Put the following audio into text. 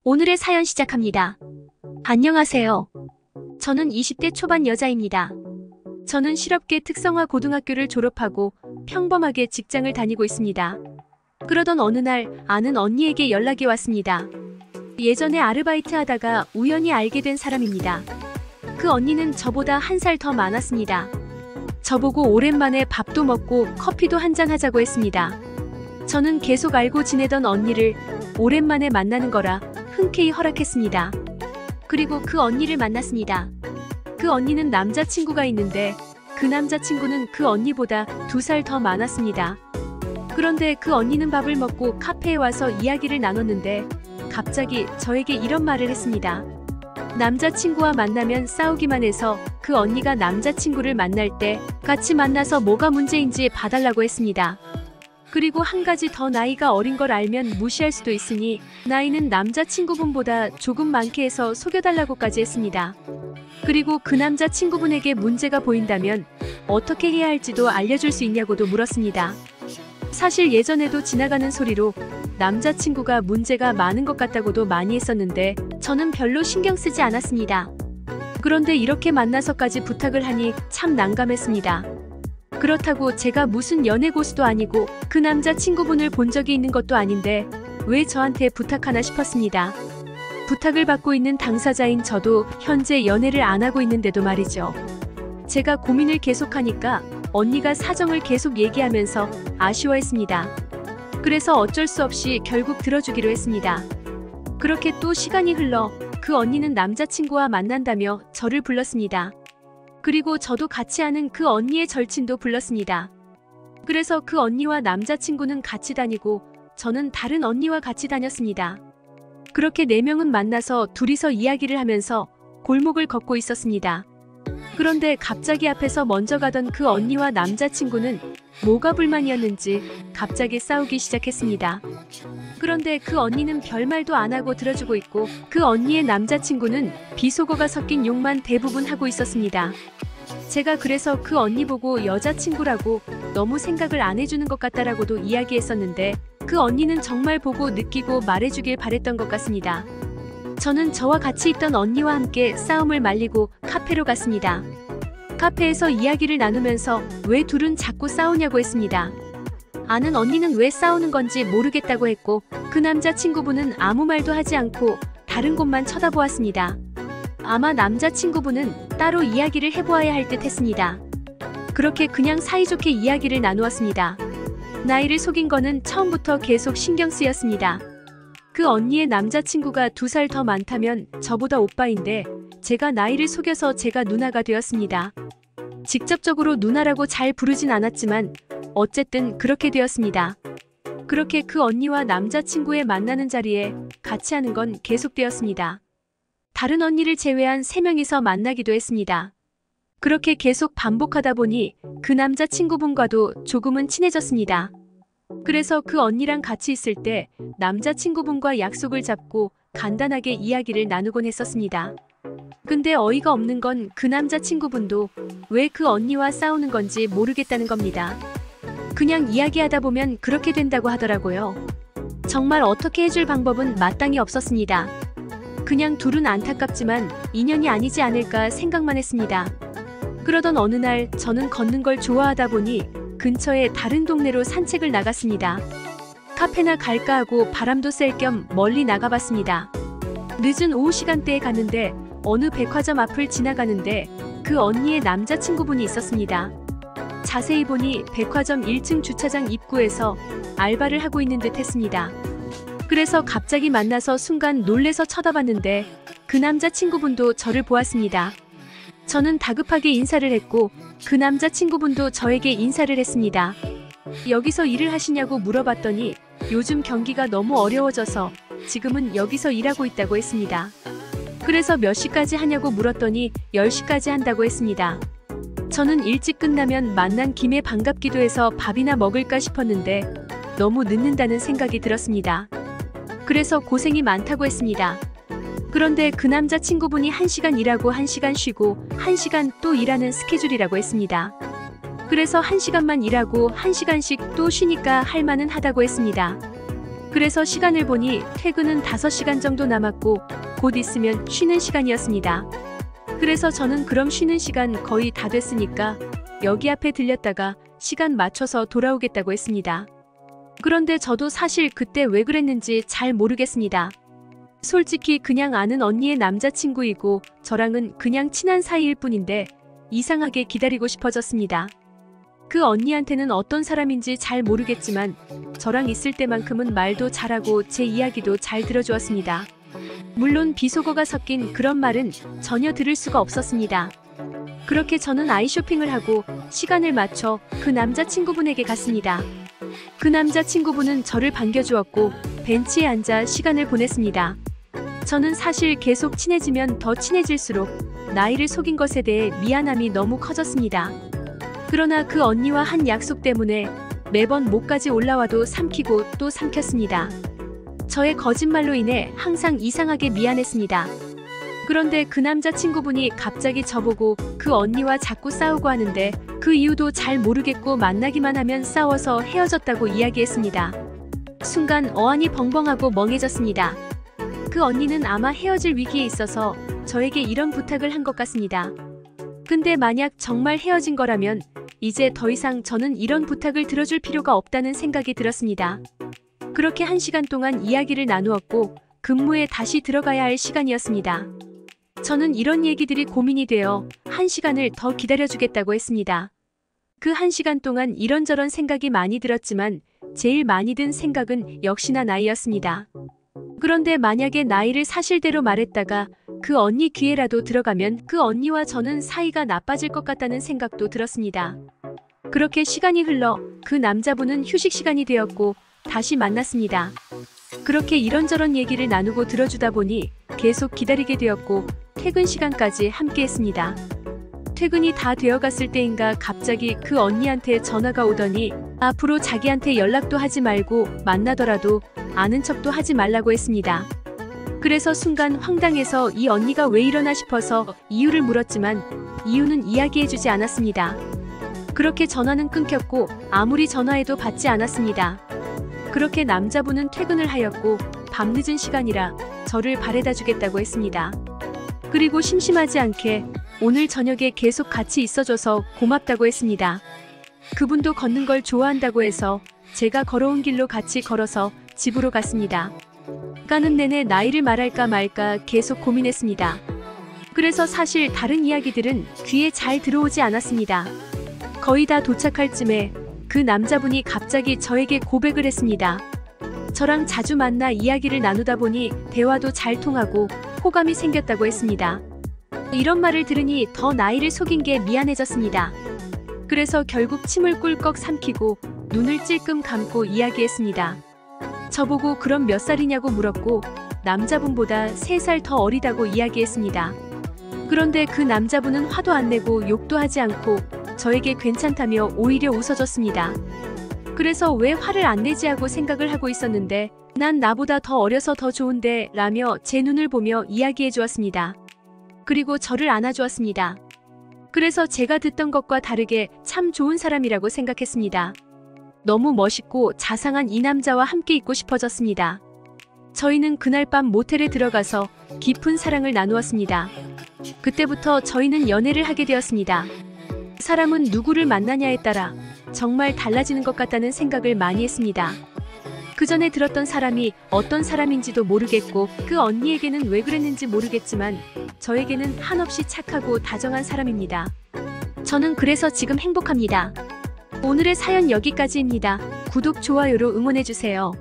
오늘의 사연 시작합니다. 안녕하세요. 저는 20대 초반 여자입니다. 저는 실업계 특성화 고등학교를 졸업하고 평범하게 직장을 다니고 있습니다. 그러던 어느 날 아는 언니에게 연락이 왔습니다. 예전에 아르바이트 하다가 우연히 알게 된 사람입니다. 그 언니는 저보다 한 살 더 많았습니다. 저보고 오랜만에 밥도 먹고 커피도 한잔 하자고 했습니다. 저는 계속 알고 지내던 언니를 오랜만에 만나는 거라 흔쾌히 허락했습니다. 그리고 그 언니를 만났습니다. 그 언니는 남자친구가 있는데 그 남자친구는 그 언니보다 2살 더 많았습니다. 그런데 그 언니는 밥을 먹고 카페에 와서 이야기를 나눴는데 갑자기 저에게 이런 말을 했습니다. 남자친구와 만나면 싸우기만 해서 그 언니가 남자친구를 만날 때 같이 만나서 뭐가 문제인지 봐달라고 했습니다. 그리고 한 가지 더 나이가 어린 걸 알면 무시할 수도 있으니 나이는 남자친구분보다 조금 많게 해서 속여달라고까지 했습니다. 그리고 그 남자친구분에게 문제가 보인다면 어떻게 해야 할지도 알려줄 수 있냐고도 물었습니다. 사실 예전에도 지나가는 소리로 남자친구가 문제가 많은 것 같다고도 많이 했었는데 저는 별로 신경 쓰지 않았습니다. 그런데 이렇게 만나서까지 부탁을 하니 참 난감했습니다. 그렇다고 제가 무슨 연애 고수도 아니고 그 남자친구분을 본 적이 있는 것도 아닌데 왜 저한테 부탁하나 싶었습니다. 부탁을 받고 있는 당사자인 저도 현재 연애를 안 하고 있는데도 말이죠. 제가 고민을 계속하니까 언니가 사정을 계속 얘기하면서 아쉬워했습니다. 그래서 어쩔 수 없이 결국 들어주기로 했습니다. 그렇게 또 시간이 흘러 그 언니는 남자친구와 만난다며 저를 불렀습니다. 그리고 저도 같이 아는 그 언니의 절친도 불렀습니다. 그래서 그 언니와 남자친구는 같이 다니고 저는 다른 언니와 같이 다녔습니다. 그렇게 4명은 만나서 둘이서 이야기를 하면서 골목을 걷고 있었습니다. 그런데 갑자기 앞에서 먼저 가던 그 언니와 남자친구는 뭐가 불만이었는지 갑자기 싸우기 시작했습니다. 그런데 그 언니는 별말도 안 하고 들어주고 있고 그 언니의 남자친구는 비속어가 섞인 욕만 대부분 하고 있었습니다. 제가 그래서 그 언니 보고 여자친구라고 너무 생각을 안 해주는 것 같다라고도 이야기했었는데 그 언니는 정말 보고 느끼고 말해주길 바랬던 것 같습니다. 저는 저와 같이 있던 언니와 함께 싸움을 말리고 카페로 갔습니다. 카페에서 이야기를 나누면서 왜 둘은 자꾸 싸우냐고 했습니다. 아는 언니는 왜 싸우는 건지 모르겠다고 했고 그 남자친구분은 아무 말도 하지 않고 다른 곳만 쳐다보았습니다. 아마 남자친구분은 따로 이야기를 해보아야 할 듯 했습니다. 그렇게 그냥 사이좋게 이야기를 나누었습니다. 나이를 속인 거는 처음부터 계속 신경 쓰였습니다. 그 언니의 남자친구가 2살 더 많다면 저보다 오빠인데 제가 나이를 속여서 제가 누나가 되었습니다. 직접적으로 누나라고 잘 부르진 않았지만 어쨌든 그렇게 되었습니다. 그렇게 그 언니와 남자친구의 만나는 자리에 같이 하는 건 계속되었습니다. 다른 언니를 제외한 3명이서 만나기도 했습니다. 그렇게 계속 반복하다 보니 그 남자친구분과도 조금은 친해졌습니다. 그래서 그 언니랑 같이 있을 때 남자친구분과 약속을 잡고 간단하게 이야기를 나누곤 했었습니다. 근데 어이가 없는 건 그 남자친구분도 왜 그 언니와 싸우는 건지 모르겠다는 겁니다. 그냥 이야기하다 보면 그렇게 된다고 하더라고요. 정말 어떻게 해줄 방법은 마땅히 없었습니다. 그냥 둘은 안타깝지만 인연이 아니지 않을까 생각만 했습니다. 그러던 어느 날 저는 걷는 걸 좋아하다 보니 근처에 다른 동네로 산책을 나갔습니다. 카페나 갈까 하고 바람도 쐴 겸 멀리 나가봤습니다. 늦은 오후 시간대에 갔는데 어느 백화점 앞을 지나가는데 그 언니의 남자친구분이 있었습니다. 자세히 보니 백화점 1층 주차장 입구에서 알바를 하고 있는 듯 했습니다. 그래서 갑자기 만나서 순간 놀래서 쳐다봤는데 그 남자친구분도 저를 보았습니다. 저는 다급하게 인사를 했고 그 남자친구분도 저에게 인사를 했습니다. 여기서 일을 하시냐고 물어봤더니 요즘 경기가 너무 어려워져서 지금은 여기서 일하고 있다고 했습니다. 그래서 몇 시까지 하냐고 물었더니 10시까지 한다고 했습니다. 저는 일찍 끝나면 만난 김에 반갑기도 해서 밥이나 먹을까 싶었는데 너무 늦는다는 생각이 들었습니다. 그래서 고생이 많다고 했습니다. 그런데 그 남자친구분이 1시간 일하고 1시간 쉬고 1시간 또 일하는 스케줄이라고 했습니다. 그래서 1시간만 일하고 1시간씩 또 쉬니까 할 만은 하다고 했습니다. 그래서 시간을 보니 퇴근은 5시간 정도 남았고 곧 있으면 쉬는 시간이었습니다. 그래서 저는 그럼 쉬는 시간 거의 다 됐으니까 여기 앞에 들렸다가 시간 맞춰서 돌아오겠다고 했습니다. 그런데 저도 사실 그때 왜 그랬는지 잘 모르겠습니다. 솔직히 그냥 아는 언니의 남자친구이고 저랑은 그냥 친한 사이일 뿐인데 이상하게 기다리고 싶어졌습니다. 그 언니한테는 어떤 사람인지 잘 모르겠지만 저랑 있을 때만큼은 말도 잘하고 제 이야기도 잘 들어주었습니다. 물론 비속어가 섞인 그런 말은 전혀 들을 수가 없었습니다. 그렇게 저는 아이쇼핑을 하고 시간을 맞춰 그 남자친구분에게 갔습니다. 그 남자친구분은 저를 반겨주었고 벤치에 앉아 시간을 보냈습니다. 저는 사실 계속 친해지면 더 친해질수록 나이를 속인 것에 대해 미안함이 너무 커졌습니다. 그러나 그 언니와 한 약속 때문에 매번 목까지 올라와도 삼키고 또 삼켰습니다. 저의 거짓말로 인해 항상 이상하게 미안했습니다. 그런데 그 남자친구분이 갑자기 저보고 그 언니와 자꾸 싸우고 하는데 그 이유도 잘 모르겠고 만나기만 하면 싸워서 헤어졌다고 이야기했습니다. 순간 어안이 벙벙하고 멍해졌습니다. 그 언니는 아마 헤어질 위기에 있어서 저에게 이런 부탁을 한 것 같습니다. 근데 만약 정말 헤어진 거라면 이제 더 이상 저는 이런 부탁을 들어줄 필요가 없다는 생각이 들었습니다. 그렇게 1시간 동안 이야기를 나누었고 근무에 다시 들어가야 할 시간이었습니다. 저는 이런 얘기들이 고민이 되어 1시간을 더 기다려주겠다고 했습니다. 그 1시간 동안 이런저런 생각이 많이 들었지만 제일 많이 든 생각은 역시나 나이였습니다. 그런데 만약에 나이를 사실대로 말했다가 그 언니 귀에라도 들어가면 그 언니와 저는 사이가 나빠질 것 같다는 생각도 들었습니다. 그렇게 시간이 흘러 그 남자분은 휴식 시간이 되었고 다시 만났습니다. 그렇게 이런저런 얘기를 나누고 들어주다 보니 계속 기다리게 되었고 퇴근 시간까지 함께 했습니다. 퇴근이 다 되어갔을 때인가 갑자기 그 언니한테 전화가 오더니 앞으로 자기한테 연락도 하지 말고 만나더라도 아는 척도 하지 말라고 했습니다. 그래서 순간 황당해서 이 언니가 왜 이러나 싶어서 이유를 물었지만 이유는 이야기해주지 않았습니다. 그렇게 전화는 끊겼고 아무리 전화해도 받지 않았습니다. 그렇게 남자분은 퇴근을 하였고 밤늦은 시간이라 저를 바래다 주겠다고 했습니다. 그리고 심심하지 않게 오늘 저녁에 계속 같이 있어줘서 고맙다고 했습니다. 그분도 걷는 걸 좋아한다고 해서 제가 걸어온 길로 같이 걸어서 집으로 갔습니다. 가는 내내 나이를 말할까 말까 계속 고민했습니다. 그래서 사실 다른 이야기들은 귀에 잘 들어오지 않았습니다. 거의 다 도착할 쯤에 그 남자분이 갑자기 저에게 고백을 했습니다. 저랑 자주 만나 이야기를 나누다 보니 대화도 잘 통하고 호감이 생겼다고 했습니다. 이런 말을 들으니 더 나이를 속인 게 미안해졌습니다. 그래서 결국 침을 꿀꺽 삼키고 눈을 찔끔 감고 이야기했습니다. 저보고 그럼 몇 살이냐고 물었고 남자분보다 3살 더 어리다고 이야기했습니다. 그런데 그 남자분은 화도 안 내고 욕도 하지 않고 저에게 괜찮다며 오히려 웃어줬습니다. 그래서 왜 화를 안 내지 하고 생각을 하고 있었는데 난 나보다 더 어려서 더 좋은데 라며 제 눈을 보며 이야기해 주었습니다. 그리고 저를 안아주었습니다. 그래서 제가 듣던 것과 다르게 참 좋은 사람이라고 생각했습니다. 너무 멋있고 자상한 이 남자와 함께 있고 싶어졌습니다. 저희는 그날 밤 모텔에 들어가서 깊은 사랑을 나누었습니다. 그때부터 저희는 연애를 하게 되었습니다. 사람은 누구를 만나냐에 따라 정말 달라지는 것 같다는 생각을 많이 했습니다. 그 전에 들었던 사람이 어떤 사람인지도 모르겠고 그 언니에게는 왜 그랬는지 모르겠지만 저에게는 한없이 착하고 다정한 사람입니다. 저는 그래서 지금 행복합니다. 오늘의 사연 여기까지입니다. 구독, 좋아요로 응원해주세요.